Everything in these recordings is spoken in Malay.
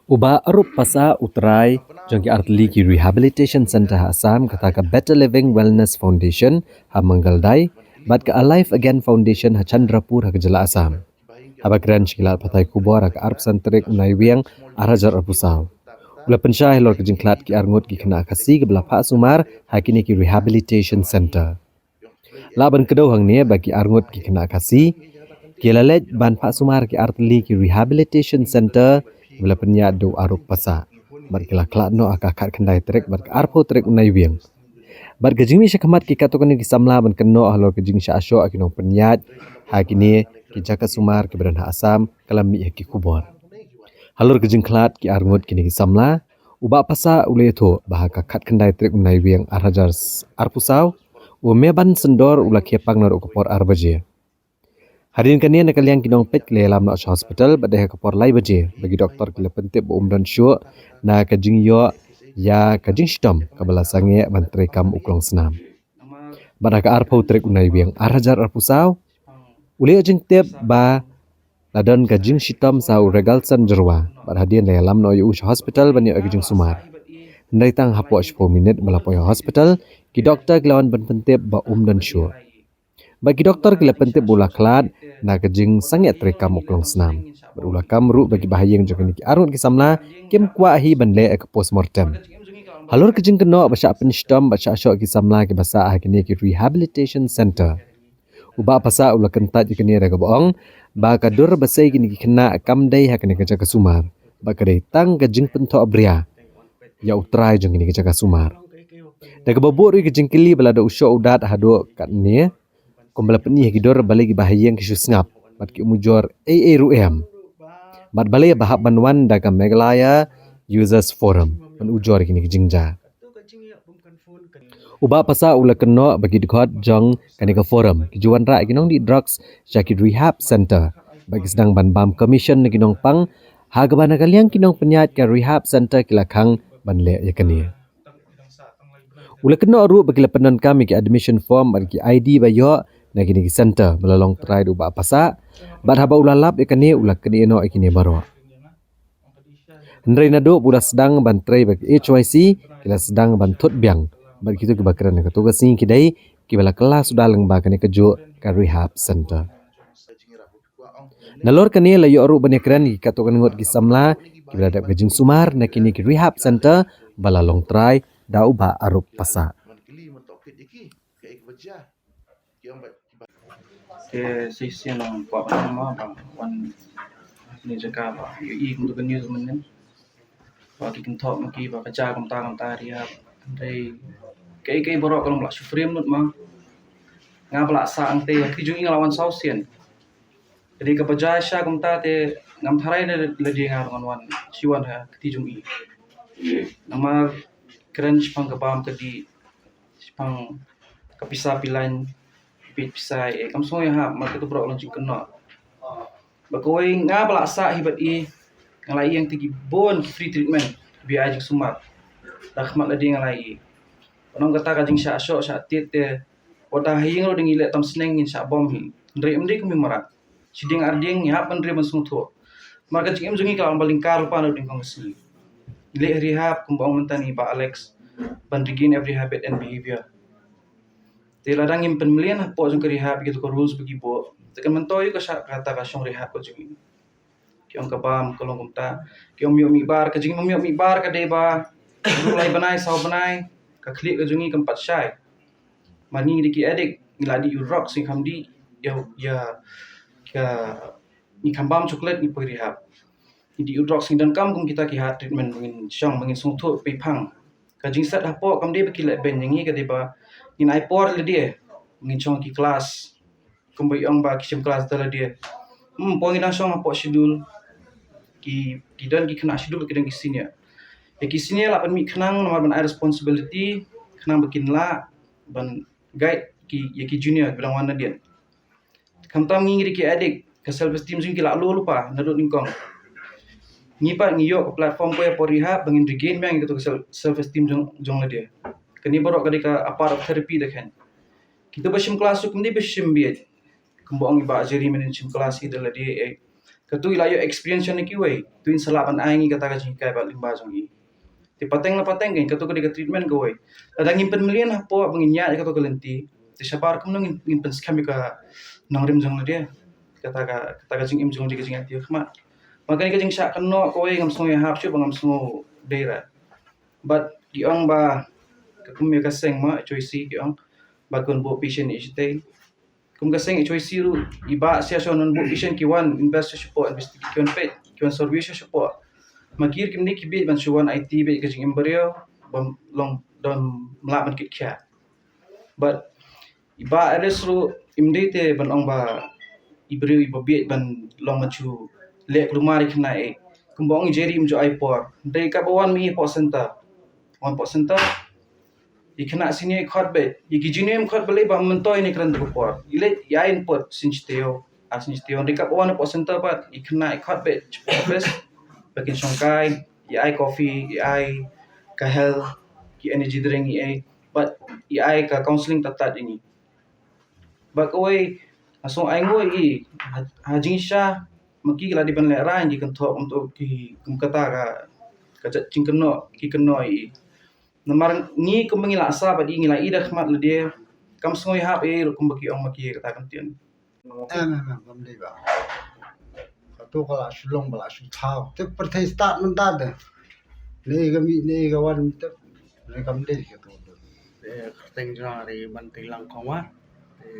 Uba arup pasa utrai jangki artli ki rehabilitation center ha Assam kata ka Better Living Wellness Foundation ha Manggaldai bat ka Alive Again Foundation ha Chandrapur ha Kejala Assam. Haba keren shkilat patai kubor ha ka arp santrik unai wiang arajar arpusau. Ula pensyah lor kejengklat ki arngut ki kena kasi ke belah Pak Sumar ha kini ki rehabilitation center. Laban kedau hang ni bagi arngut ki kena kasi ki lalet ban Pak Sumar ki artli ki rehabilitation center bila penyat do arup pasa. Bar kila kelak no akakat kendai trek bar arpo trek unai wiang. Bar kejing mi syakamat ki katokan ki samla ban keno halor kejing sya asyo akinong penyat ha kini ki Jaka Sumar ki Badan Ha Assam kalam mi ki kubor. Halor kejing klat ki arngut kini ki samla ubak pasa ule tho bah kakat kendai trek unai wiang arajar arpusau umeban sendor ula kepang nor ukupor arbaje. Hadirin kania nak kalian kinong pet kele lam nak hospital badai ke por lai baje bagi doktor kele pentip umdan syuk na kajing yo ya kajing stom kabala sange bantre kam uklong senam. Badai ka arpau trek unai wiang arajar arpusau ule jing tep ba ladan kajing stom sau regalsan jerwa bad hadirin le lam no yu hospital bani kajing Sumar. Ndai tang hapo 10 minit melapoy hospital ki doktor kelawan ban pentip ba umdan syuk. Bagi doktor kila pentip bola kelat na kejing sangat terekam uklong senam. Berulah kamru bagi bahaya yang jokan ki arut ki samla kem kuahi bandle ke postmortem. Halur kejing keno basya penstom basya syok ki samla ki basa ah kini ki rehabilitation center. Uba pasa ulah kentat ki ni raga boong ba kadur basai kini ki kena kamdai ha kini ke Jaka Sumar. Ba kadai tang kejing pento abria. Ya utrai jong kini ke Jaka Sumar. Daga babur kejing kili balada usyo udat hado kat ni kumbala penih gidor balik bahayang kisu sengap bat ki umujor AARUM bat balik bahap banwan daga Meghalaya Users Forum ban ujor kini kijingja uba pasa ula keno bagi dekot jong kani ke forum kijuan ra kinong di drugs syaki rehab center bagi sedang ban bam commission kinong pang hagabana kaliang kinong penyat ke rehab center kilakang ban le yakani ula keno ru bagi lepenan kami ki admission form bagi ID bayo nak kini center melalong try ubah pasa bad haba ulalap ikani ulah kini eno ikini baro Hendrai nado budak sedang bantrai bagi HYC kila sedang bantut biang bad kitu kebakaran ke tugas ni kidai kibala kelas sudah lengba kani kejo ke rehab center nalor kani layo aru banyak keren ki katokan ngot ki samla kibala dap kejing Sumar nak kini ki rehab center balalong try da ubah arup pasa ke sisi nang pak nama bang wan ni jaka ba i untuk news men ba ki kan thok maki ba kaca kam ta dia dai kai borok kalau lak frame nut ma ngap lak sa ang te ki jungi lawan sausian jadi ke baja sha kam ta te ngam tharai ne le dia ngar wan siwan ha ki jungi nama keren pang ke pam ke di pang kapisa pilan pit pisai kam so ya ha market tu bro launching kena bakoi nga pelaksa hibat i ngalai yang tinggi bon free treatment bi ajing Sumar rahmat ladi ngalai onong kata kajing sya syok sya tit te wata hing ro ding ile tam seneng in sya bom hi ndre mdi kumi marat siding arding ya pan dre masung tho marka jing em jungi kalam paling kar pa no ding kong si ile rehab kumbang mentani ba Alex ban regain every habit and behavior Tila dang impen melian po jong rehab gitu ko rules bagi bo. Tekan mentoy ko sa kata ka syong rehab ko jong. Kiong ka bam kolong kumta. Kiong mi bar ka jing mi bar ka deba. Mulai banai saw banai ka klik ka jongi kampat syai. Mani diki edik ngiladi you rock sing hamdi ya ka ni kambam coklat ni po rehab. Di you rock sing dan kam kum kita ki hat treatment mengin syong mengin sung thu pe phang. Ka jing sat hapo kam de bakilak ben yangi ka deba in ipor le dia ngichong ki kelas kumbai ong ba kisim kelas dala dia poin na song apa schedule ki dan ki kena schedule ki dan ki senior ya ki senior la pan mi khnang nomor ban responsibility khnang bikin la ban guide ki ya ki junior bilang wana dia kam tam ngi ki adik ke self esteem sing ki la lupa nadut ningkong ngipa ngiyo ke platform ko ya por rehab bangin regain bang gitu self esteem jong la dia kani borok kadika apart therapy dekhan kita bashim kelas sukum di bashim biat kumbang iba ajari men sim kelas idala di Katu ila yo experience ni ki wei tuin salapan ai ngi kata ka jing kai ba limba jong i ti pateng la pateng gen katu ka de treatment go wei ada ngimpen million ha po banginya katu ka lenti ti sabar kum nang ngimpen skami ka nangrim jong la dia kata ka jing im jong di ka jing ati khma makanya ka jing sha kan no ko wei ngam song ya hap shu bangam song deira but di ong ba ka kum me ka seng ma choisi ki ong ba kun bo patient i stay kum gaseng choy siru iba sia so non bu ishen ki wan invest po investigate ki wan pet ki wan service po magir kim ni ki bi ban shuwan IT be ka jing imbario bam long don mla ban kit kya but iba resru imdete ban ong ba ibrio iba bi ban long ma chu le lumari khna e kum bong jeri im jo ai por dei ka bawan mi po center 1% ikna sini khot be ikijinem khot bele ba mentoy ni kran ko por ile ya input sinsteo asinsteo rika one percent ba ikna khot be bes bakin songkai ya ai coffee ya ai ka health ki energy drink ya but ya ai ka counseling tatat ini ba koi aso ai ngoi i hajing sha maki la di ban le ran ji kan tho untuk ki kum kata ka cingkeno ki keno i namar ni ko mangila asa ba di ngila ida khmat le dia kam sngoi hap e ro kum baki ong maki kata kan tian Ngam đi vào tu kala sulong bala su thao te per thai start man ta de ne ga wan te ne kam de ke tu Teng ra ri ban ti lang khong wa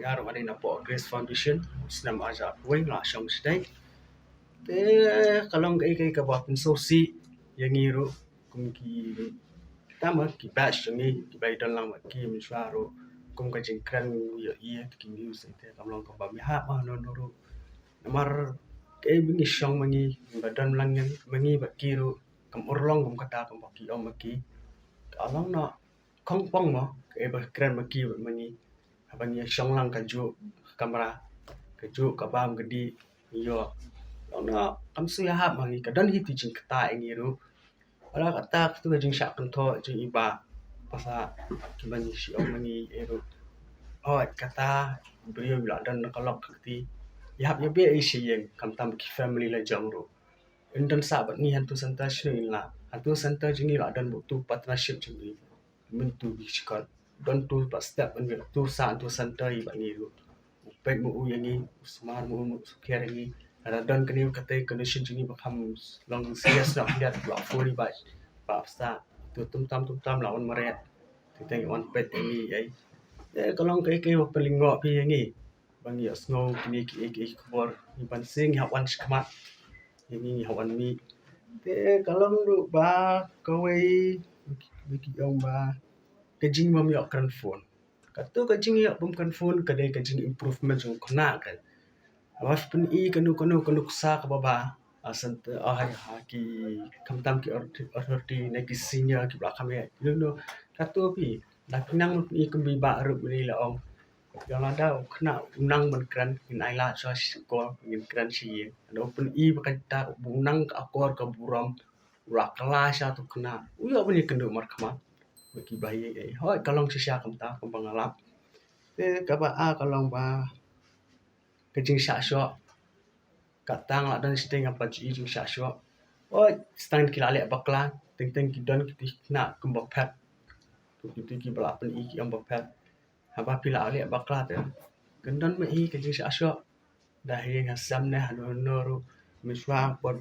ga ro ani na po Grace Foundation snam aja wing la shong stay te kalong kai ka ba pin so si yang iro kum ki tama ki batch ngi ki bai don lang ma ki mi swa ro kum ka jing kran yo ye ki news te kam long ka ba mi ha ma no no ro mar kai bingi shong mangi ba don lang yang mangi ba ki ro kam orlong kum kata kam ba ki om ma ki kalong no không bong mà cái bậc kren mà kia mà ni apa ni song lang ka ju kamera ka ju ka bam ka di yo nó kam su ya ha ma ni ka dan hi ti jing kata ngi ru ala kata tu ka jing sha kan tho jing iba pasa ki man si om ni ru oh kata beliau bila dan ka lok ti ya ya be ai si yang kam tam ki family la jang ru dan sahabat ni hantu santa shrin la hantu santa jing ni la dan butuh partnership jing ni mentu bisikal don tu pas step an tu sa tu santai ba ni ru pek mu yang ni smar mu sukiar ni ada don kini kata condition jini bakam long serious nak lihat ba fully ba ba sta tu tum tam lawan meret kita on pet ini ai kalau kai wa pelingo pi yang ni bang ya snow kini ki kebor ni ban sing ha wan skmat ini ha wan mi kalau lu ba kowe biki ông ba cái jing mam yok kan phone katu cái jing yok bum kan phone kadai cái jing improvement jong kona kan awas pun i kanu sa ka baba asan hai ha ki kam tam ki authority na ki senior ki belakang ya no katu pi dak pinang i kum bi ba ru ni la ong yang ada kena unang men kran in ai la so ko in kran si no pun i bakan ta unang ka akor ka buram rakala sha tu kena uyo bani kendu mar khama bagi bayi ai hoi kalong sisya kam ta kam bangalap ka ba a kalong ba ke jing sha sho ka tang la dan sting apa ji jing sha sho oi stand ki la le bakla teng ki don ki na kum bak phat tu ki bala pen i ki am bak phat ha ba pi la le bakla te kan don me i ke jing sha sho dah yang hasam ne hanu no ru miswa por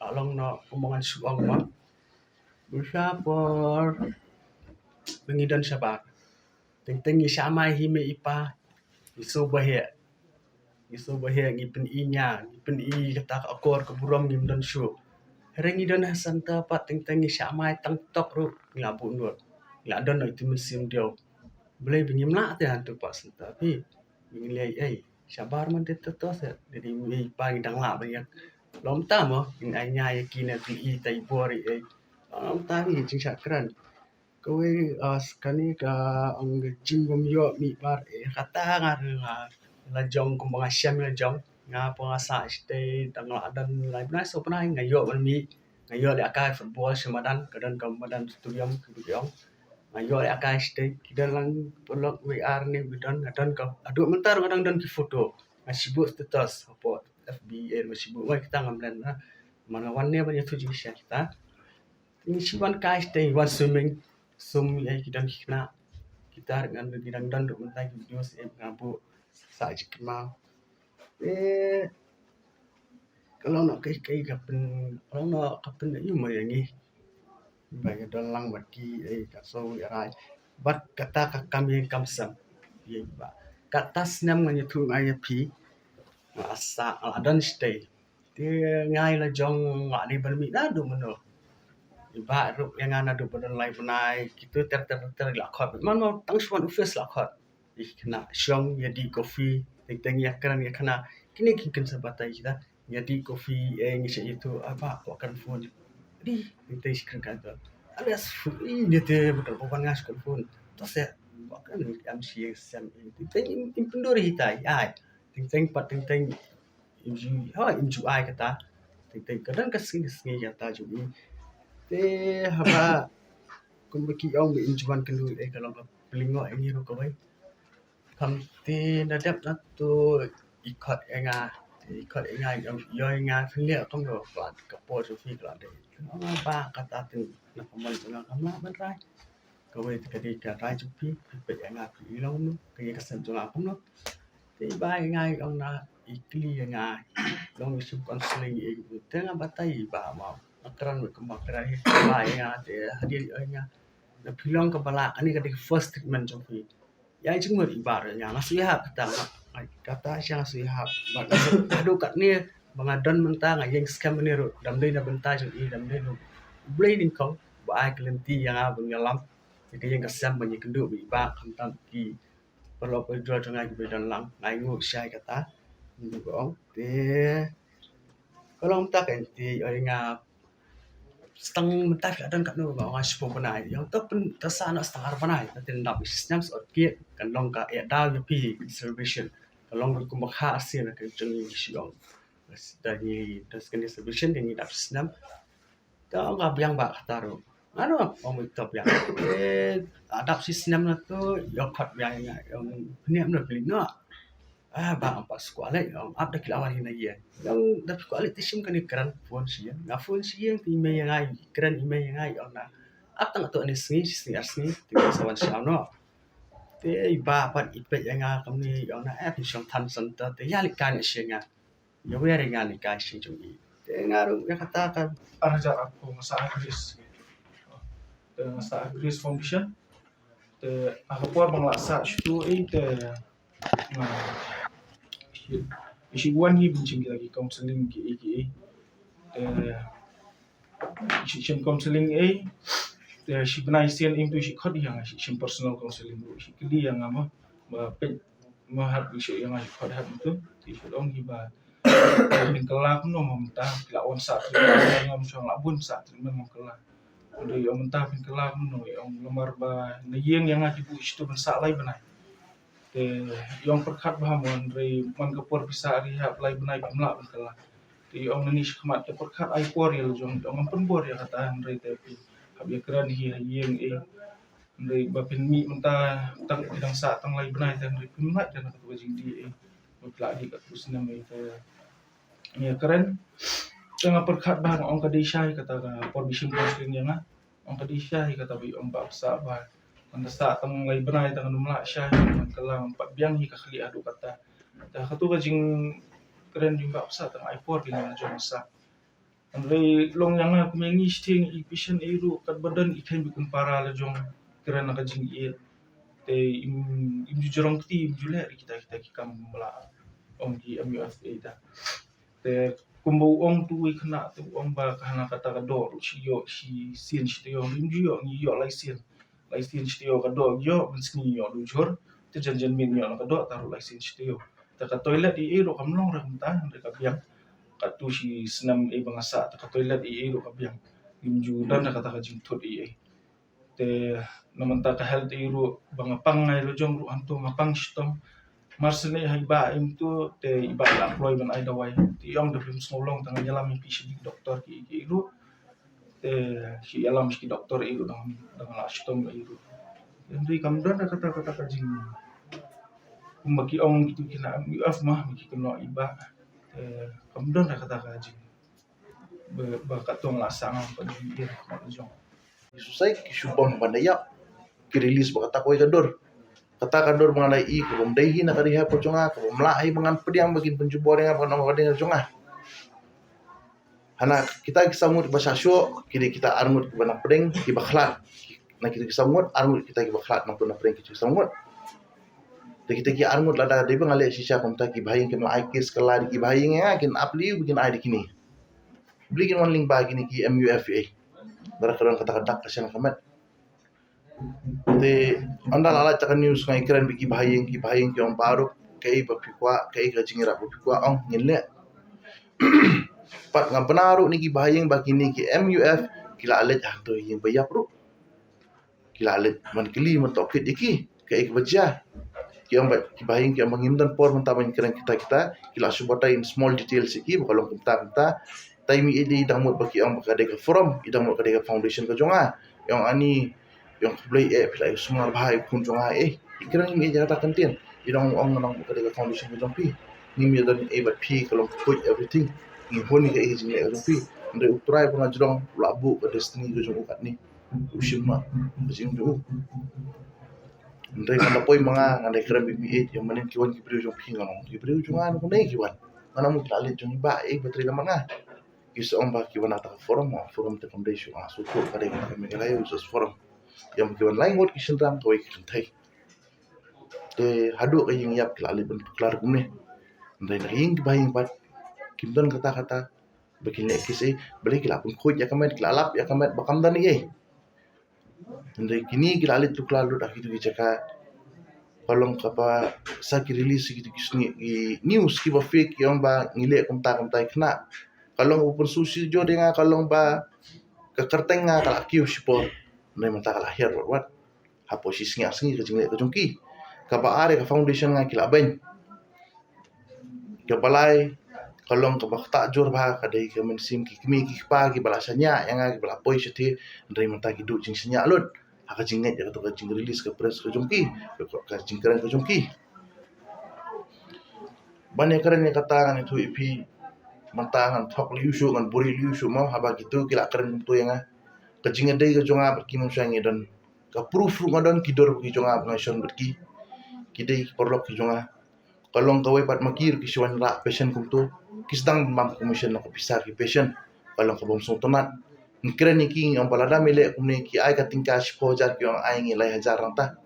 along no omongan suang ma miswa por pengidan sabar teng isya mai hi me ipa iso bahia ngi pen inya ngi pen i kata akor ke buram ngi dan shu hereng idan santa pa teng isya mai tang tok ru ngabu nur la don no itu musim dio boleh bingim la te hantu pa santa pi bingin lei ai sabar man te to se jadi mi pa ngi dang la banyak lom ta mo in ai nya ya kina ti i tai bori ai lom ta mi jing sakran kowe skani ka ang jing bom yo mi par kata ngar la jong kum bang asyam la jong nga pangasa stay tang la dan lai na so pnai ngayo ban mi ngayo le akai football semadan kadan kam madan stadium ku yong ngayo le akai stay kidan lang pelok WR ni bidan ngadan ka adu mentar kadang dan ki foto masibuk status apa FBA masih buat kita ngambil na mana wannya banyak tujuh kita ini siwan kais teh wan swimming ai kita kena kita dengan bidang dan untuk mentai video sih ngabu saja kemal kalau nak kai kalau nak kapan ni mah yang ni bagi dalang bagi kaso rai bat kata kami kamsam ye ba kata senam nganya tu ngaya pi asa adan stay dia ngai la jong ngak ni ban mi na du meno iba ru yang ana du ban lai banai kita ter la khot man mau tang shwan office la khot ikna shong ya di coffee teng ya kan ya kana kini kin sabatai kita ya di coffee ngisi itu apa akan phone di teng skrin kan alias ini dia betul bukan ngas kan phone terus ya bahkan am si sam teng impendori hitai ai teng pat teng imju ai kata teng kadang kesini kata juga te haba kung baki ong injuan kendu kalau pelingo ini ro kawai kam te nadap na to ikot enga yo enga filia tong ro plat kapo so fi kala de ba kata tu na pamal tengah kama ban rai kawai te ka rai jupi pe enga pi lo nu ke ka san jonga pun no te ba enga ong na ikli enga long isu counseling e tengah batai ba ma akaran kemakran ba enga te hadir enga na pilong ka bala ani ka first treatment jong fi ya chung mo ibar nya na suya kata siya suya ba adu kat ni bangadon menta ngayeng scam ni ro damdai na benta jong i damdai no bleeding kong ba ai kelenti yang abang ngalam jadi yang kesam banyak kendu bi ba kantam ki perlu perlu jong ai bi dan lang ngai ngu syai kata ngu gong te kalau menta kan ti nga setengah mentah kadang kat nu ngai sepo panai yang tu pun tersana setengah panai nanti ndap sistem sot ki kan long ka ya dal pi distribution kalau ku makha asin ka jeng siong dari das kan distribution yang ndap sistem ta nga biang ba kataru anu om top yang adap sistem na tu yo khat yang ni amna beli no ba apa sekolah yang up dak lawan hina ye yang dak sekolah tisim kan keran phone siang na phone siang ti me yang ai keran email yang ai ona up tang tu ani sni asni ti sawan siang no te ba pat ipe yang kami ona app song tan center te ya likan siang ya we ringan likan siang jui te ngaru ya katakan Arajar aku masa Agris te masa Agris Foundation te aku pun menglaksa itu te isi buan hi bincang lagi counseling ki isi counseling si benai sian itu si khod yang si personal counseling si kili yang ama pe mahat isi yang khod hat itu ti dong hi ba min kelak no mamta lawan sa yang chong labun sa men kelak udah yang mentah min kelak no yang lemar ba nayeng yang ngaji bu itu bensa lai benai yang perkat bahaman dari man kapor bisa rehab lai benai pemla bengkala di ong nani khmat te perkat ai por ya jong ong pun bor ya kata dari tapi habia keran hi yang dari bapin mi mentah tang bidang sa tang lai benai dan dari pemla dan kata wajing di mutla di kat pusna mai te ya keren tengah perkat bahang ong kadisai kata por bisim counseling yang ong kadisai kata bi ong baksa ba mendasa tang lai benai tang numla syah man kalang pat biang hi ka khali adu kata dah khatu ka jing keren jing ba sa tang i4 dengan jong sa andai long yang aku mengi sting i vision eru kat badan ikan bikin para la jong keren ka jing i te im jurong ti jule kita kam mela ong di MUFA da te kumbu ong tu i kena tu ong ba kana kata ka dor si yo si sin si yo lim ju yo ni yo lai sin license studio ka do yo mensni yo lujur te jan min yo ka do taru license studio ta ka toilet i ero kamlong ra mta ka biang ka tu si senam e bangasa ta ka toilet i ero ka biang imju dan ka ta ka jintut i te namanta ka health i ro bangapang ngai lo jong ru antu mapang stom marsene hai ba im tu te iba la employ ban ai dawai ti yong de bim smolong tang yalam pi si doktor ki ru si alam si doktor itu dengan lastom itu. Jadi kemudian kata-kata kajing bagi ong itu kena MUF mah bagi kena iba kemudian kata kaji berkatong lasang pada dia jong susai kisubang bandaya kirilis bakata koi kador kata kador mengenai kubum dehi nak kariha poconga kubum lahi mengan pediang bagin penjubor yang akan orang kadang jonga hana kita kisamut basasyo kini kita armut bana pedeng ki bakhlat na kita kisamut armut kita ki bakhlat na tuna pedeng kita kisamut kita ki armut lada de bang ale sisa komta ki bhaying ke mai kis kala ki bhaying ya kin apli bikin ai dikini belikin one link bagi ni ki MUFA barakaran kata-kata kasihan kamat te anda lala cakap news ngai keren biki bhaying ki orang baru kei bapikwa kei kajingira bapikwa ong ngile pat ngabenaru ni ki bhaying bagi ni ki MUF kila alet to yang bayap ru kila alet man kili man tokit iki kei kebaja ki bhaying ki mangimdan por mentaban keren kita kila subata in small details iki kalau kita taimi ini idamut bagi ang bakadega forum idamut bakadega foundation ka jonga yang ani yang play play semua bahai kun jonga ikran ini jata kantin idang ang nang bakadega foundation ka jompi ni mi dan bat p kalau put everything ni honi ka ejin ka jompi ande utrai pun ajrong labu ka destiny ka jong ukat ni ushima jing do ande kana poi mga ngade kran BB8 yang manen kiwan ki priu jompi ngam ki priu jonga no nei kiwan mana mu lalit jong ba bateri lamanga is on baki wana ta forum te foundation so ko kare ka me gala usus forum yang kiwan lain ngot kishin ram toy kishin thai te hadu ka ying yap klali ben klar kumne ndai na ying bayin pat kimdan kata bikin le kisi beli kila pun khoj ya kamet klalap ya kamet bakam dan ye ndai kini klali tu klalu dah gitu jaka kolong kapa saki release gitu kisni news ki ba fake yang ba ngile kumta kena kalau upun susi jo dengan kalau ba kekerteng nga kala kiu sipor nei mata kala her wat ha posisi nga singi ke jingle ke jongki ka ba are ka foundation nga kila ben ke balai kalau ka bakta jor ba ka dei ke mensim ki kimi ki pa ki balasanya yang nga ki bala poi seti nei mata ki du jing senya lut ha ka jingle ya ka jing release ke press ke jongki ka jingkran ke jongki banyak keren yang katakan itu ipi mantangan thok liusu ngan buri liusu mau haba gitu kila keren tu yang kejinga dei ke jonga berki mangsangi dan ka proof ru ngadon kidor berki jonga nation berki kidei porlok ki jonga kalong kawai pat makir ki swan ra patient kum tu kisdang mam commission ko pisar ki patient kalong ka bom sontonat keren ni ki ang balada mele kumne ki ai ka tingka sipo jar ki ang ai ngi lai hajar ranta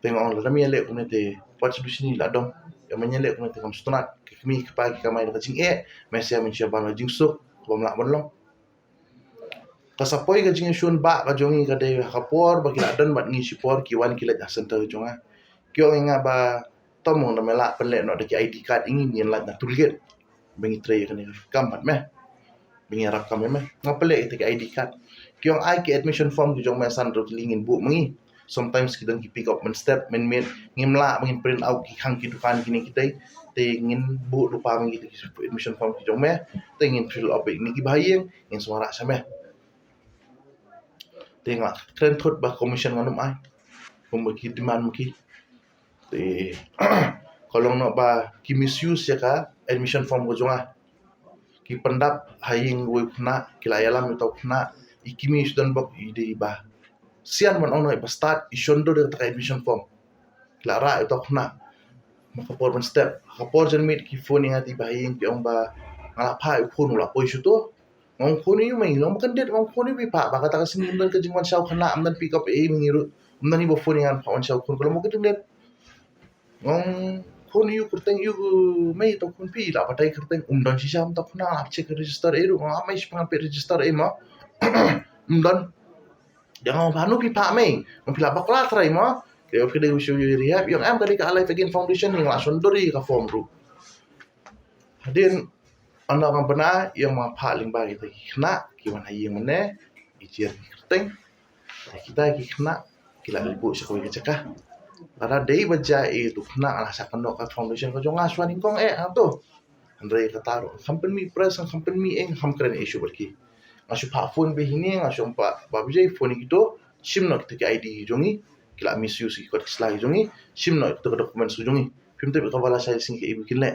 tengok ang lada mele kumne te pat sini ladong yang menyelek kumne te kam sontonat kami kepagi kamai nak jing mesia mencia bang jing suk bom lak bonlong kasapoi ka jing shun ba ka jongi ka de kapor bagi adan bat ngi sipor kiwan kilat center jonga kyo nga ba tomo na mela pelek no de ID card ingi nien lat na tulget bengi tray ka ni kampat me bengi rakam me ngapelek te ID card kyo ai ki admission form ki jong me san ro lingin bu mengi sometimes kita ki pick up men step men ngimla mengin print out ki hang ki dukan kini kita ingin bu lupa mengitu admission form ki jome ingin fill up ni ki bahayeng ingin suara sama tengok keren thot ba commission nganum ai pembagi demand mki te kalau nak ba ki misuse ya ka admission form ko jonga ki pendap haying we kena kilayalam atau kena ikimi sudan bok ide ba sian man ono ba start isondo de admission form klara atau kena makapor man step kapor jan mit ki phone ngati bahing ki ong ba ngala pa phone la poi shuto ngong phone yu mai ngom kan det ngong phone bi pa ba kata kasini dan ke jingwan shau khana amdan pick up mengiru amdan ibo phone ngan pa on shau kun kalau mo kedeng det ngong phone yu kurteng yu mai to kun pi la patai kurteng umdan sisa am to khana check register eru ngam mai spangan pe register ma umdan jangan banu pi pa mai ngom pila bakla trai ma kaya kita usul rehab yang am tadi ke Alive Again Foundation yang langsung dari ke form ru. Hadin anda akan benar yang ma paling baik kita kena kiwan hayi yang mana ijir kerteng kita kena kila ibu sekolah kecakah. Karena day baca itu kena alasakan dok foundation ko jong aswan ingkong ato. Andre kataru company press company ham keren issue berki. Ngasu pa phone be hini ngasu pa babjai phone itu sim nok te ID jongi kila misuse ki kot slide jongi sim no to dokumen su jongi film te ko bala sai sing ke ibu kinle